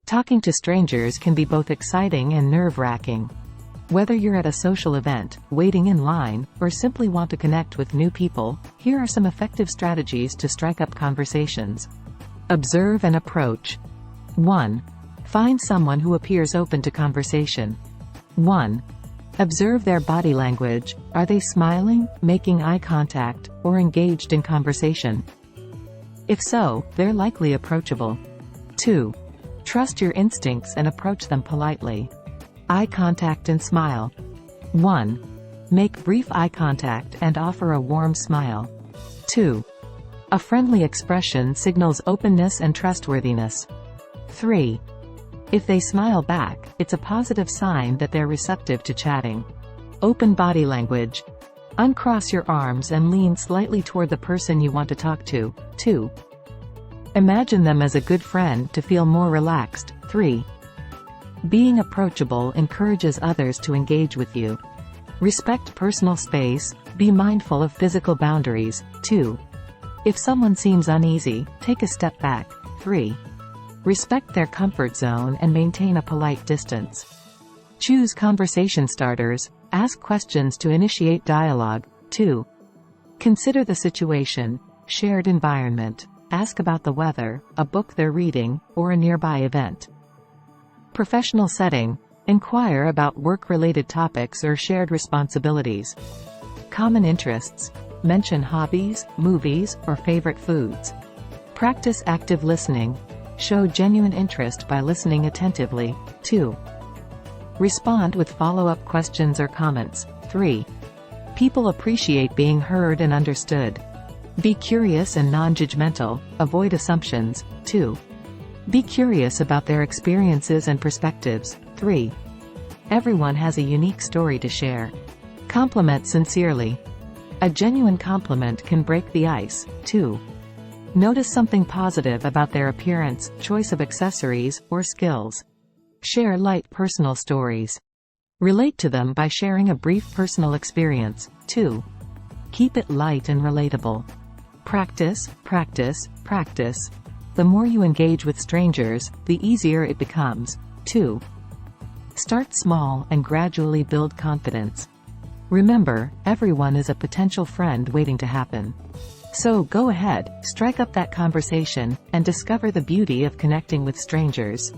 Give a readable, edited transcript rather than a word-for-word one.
Talking to strangers can be both exciting and nerve-wracking. Whether you're at a social event, waiting in line, or simply want to connect with new people, here are some effective strategies to strike up conversations. Observe and approach. 1. Find someone who appears open to conversation. 1. Observe their body language. Are they smiling, making eye contact, or engaged in conversation? If so, they're likely approachable. 2. Trust your instincts and approach them politely. Eye contact and smile. 1. Make brief eye contact and offer a warm smile. 2. A friendly expression signals openness and trustworthiness. 3. If they smile back, it's a positive sign that they're receptive to chatting. Open body language. Uncross your arms and lean slightly toward the person you want to talk to. 2. Imagine them as a good friend to feel more relaxed. 3. Being approachable encourages others to engage with you. Respect personal space. Be mindful of physical boundaries. 2. If someone seems uneasy, take a step back. 3. Respect their comfort zone and maintain a polite distance. Choose conversation starters. Ask questions to initiate dialogue. 2. Consider the situation. Shared environment. Ask about the weather, a book they're reading, or a nearby event. Professional setting. Inquire about work-related topics or shared responsibilities. Common interests. Mention hobbies, movies, or favorite foods. Practice active listening. Show genuine interest by listening attentively. 2. Respond with follow-up questions or comments. 3. People appreciate being heard and understood. Be curious and non-judgmental. Avoid assumptions. 2. Be curious about their experiences and perspectives. 3. Everyone has a unique story to share. Compliment sincerely. A genuine compliment can break the ice. 2. Notice something positive about their appearance, choice of accessories, or skills. Share light personal stories. Relate to them by sharing a brief personal experience. 2. Keep it light and relatable. Practice, practice, practice. The more you engage with strangers, the easier it becomes. 2. Start small and gradually build confidence. Remember, everyone is a potential friend waiting to happen. So go ahead, strike up that conversation, and discover the beauty of connecting with strangers.